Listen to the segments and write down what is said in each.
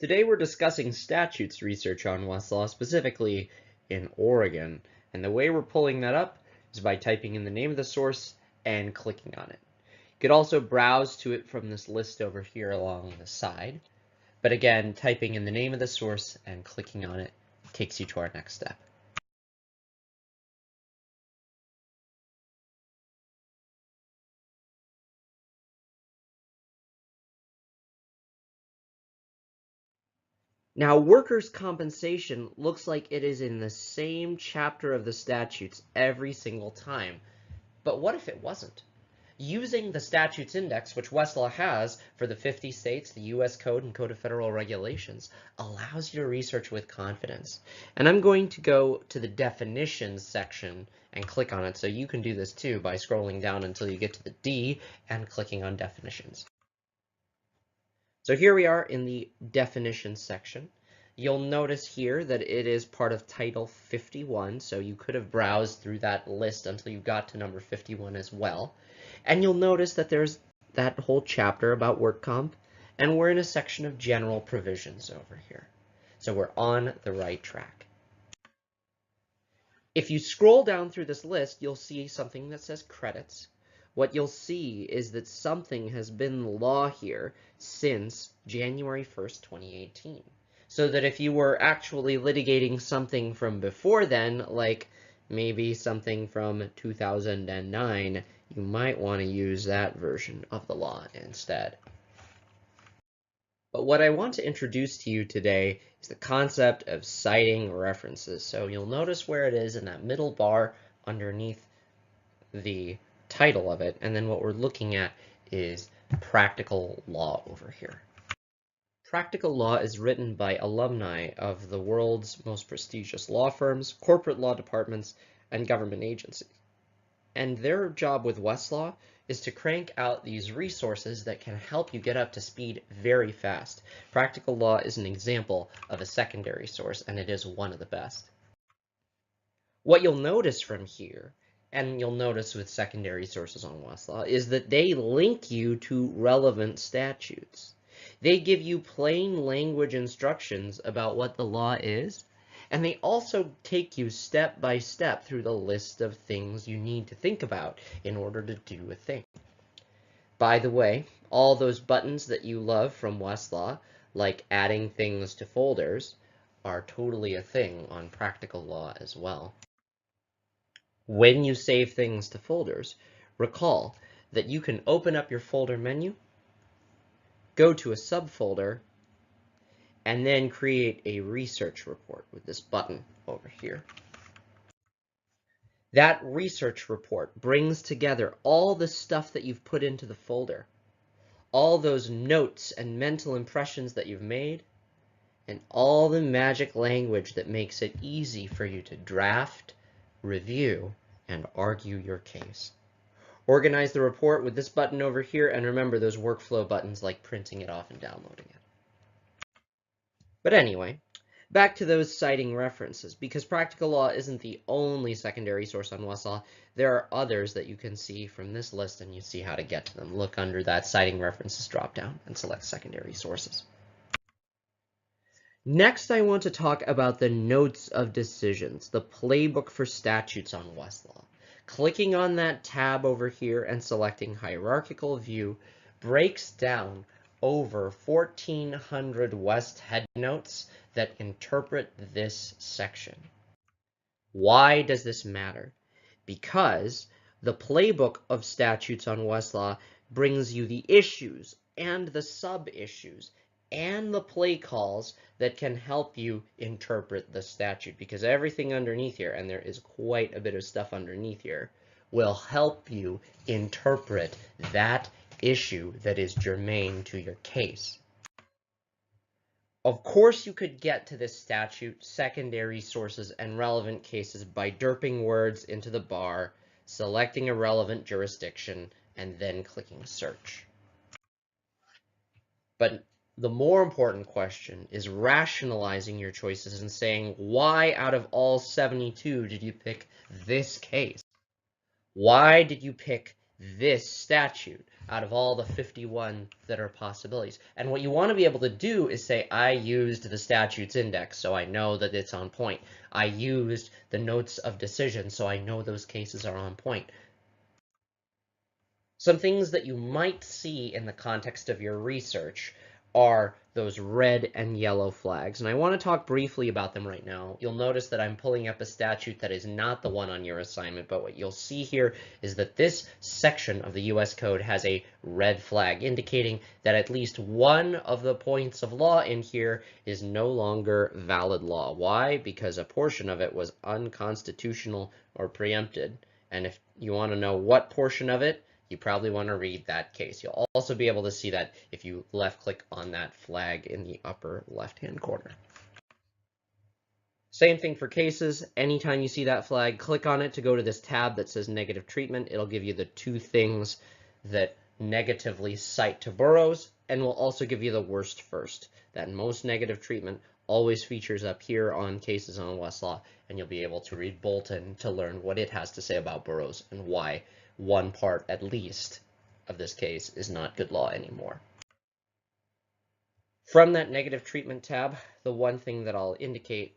Today we're discussing statutes research on Westlaw, specifically in Oregon. And the way we're pulling that up is by typing in the name of the source and clicking on it. You could also browse to it from this list over here along the side. But again, typing in the name of the source and clicking on it takes you to our next step. Now, workers' compensation looks like it is in the same chapter of the statutes every single time. But what if it wasn't? Using the statutes index, which Westlaw has for the 50 states, the US Code and Code of Federal Regulations, allows you to research with confidence. And I'm going to go to the definitions section and click on it, so you can do this too by scrolling down until you get to the D and clicking on definitions. So here we are in the definitions section. You'll notice here that it is part of Title 51, so you could have browsed through that list until you got to number 51 as well. And you'll notice that there's that whole chapter about work comp, and we're in a section of general provisions over here. So we're on the right track. If you scroll down through this list, you'll see something that says credits. What you'll see is that something has been the law here since January 1st, 2018. So that if you were actually litigating something from before then, like maybe something from 2009, you might want to use that version of the law instead. But what I want to introduce to you today is the concept of citing references. So you'll notice where it is in that middle bar underneath the title of it, and then what we're looking at is practical law over here. Practical law is written by alumni of the world's most prestigious law firms, corporate law departments, and government agencies. And their job with Westlaw is to crank out these resources that can help you get up to speed very fast. Practical law is an example of a secondary source, and it is one of the best. What you'll notice from here, and you'll notice with secondary sources on Westlaw, is that they link you to relevant statutes. They give you plain language instructions about what the law is, and they also take you step by step through the list of things you need to think about in order to do a thing. By the way, all those buttons that you love from Westlaw, like adding things to folders, are totally a thing on practical law as well. When you save things to folders, recall that you can open up your folder menu, go to a subfolder, and then create a research report with this button over here. That research report brings together all the stuff that you've put into the folder, all those notes and mental impressions that you've made, and all the magic language that makes it easy for you to draft, review, and argue your case. Organize the report with this button over here, and remember those workflow buttons like printing it off and downloading it. But anyway, back to those citing references, because practical law isn't the only secondary source on Westlaw. There are others that you can see from this list, and you see how to get to them. Look under that citing references dropdown and select secondary sources. Next, I want to talk about the notes of decisions, the playbook for statutes on Westlaw. Clicking on that tab over here and selecting hierarchical view breaks down over 1,400 West headnotes that interpret this section. Why does this matter? Because the playbook of statutes on Westlaw brings you the issues and the sub-issues and the play calls that can help you interpret the statute, because everything underneath here, and there is quite a bit of stuff underneath here, will help you interpret that issue that is germane to your case. Of course, you could get to this statute, secondary sources, and relevant cases by derping words into the bar, selecting a relevant jurisdiction, and then clicking search. But the more important question is rationalizing your choices and saying, why out of all 72 did you pick this case? Why did you pick this statute out of all the 51 that are possibilities. And what you want to be able to do is say, I used the statutes index, so I know that it's on point. I used the notes of decision, so I know those cases are on point. Some things that you might see in the context of your research are those red and yellow flags. And I want to talk briefly about them right now. You'll notice that I'm pulling up a statute that is not the one on your assignment, but what you'll see here is that this section of the US Code has a red flag, indicating that at least one of the points of law in here is no longer valid law. Why? Because a portion of it was unconstitutional or preempted. And if you want to know what portion of it, you probably want to read that case. You'll also be able to see that if you left-click on that flag in the upper left-hand corner. Same thing for cases. Anytime you see that flag, click on it to go to this tab that says negative treatment. It'll give you the two things that negatively cite to boroughs, and will also give you the worst first. That most negative treatment always features up here on cases on Westlaw, and you'll be able to read Bolton to learn what it has to say about boroughs and why one part, at least, of this case is not good law anymore. From that negative treatment tab, the one thing that I'll indicate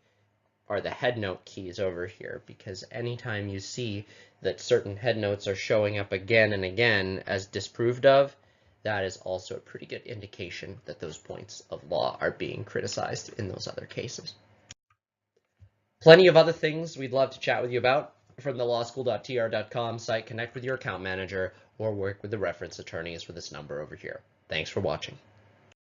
are the headnote keys over here, because anytime you see that certain headnotes are showing up again and again as disproved of, that is also a pretty good indication that those points of law are being criticized in those other cases. Plenty of other things we'd love to chat with you about. From the lawschool.tr.com site, connect with your account manager or work with the reference attorneys with this number over here. Thanks for watching.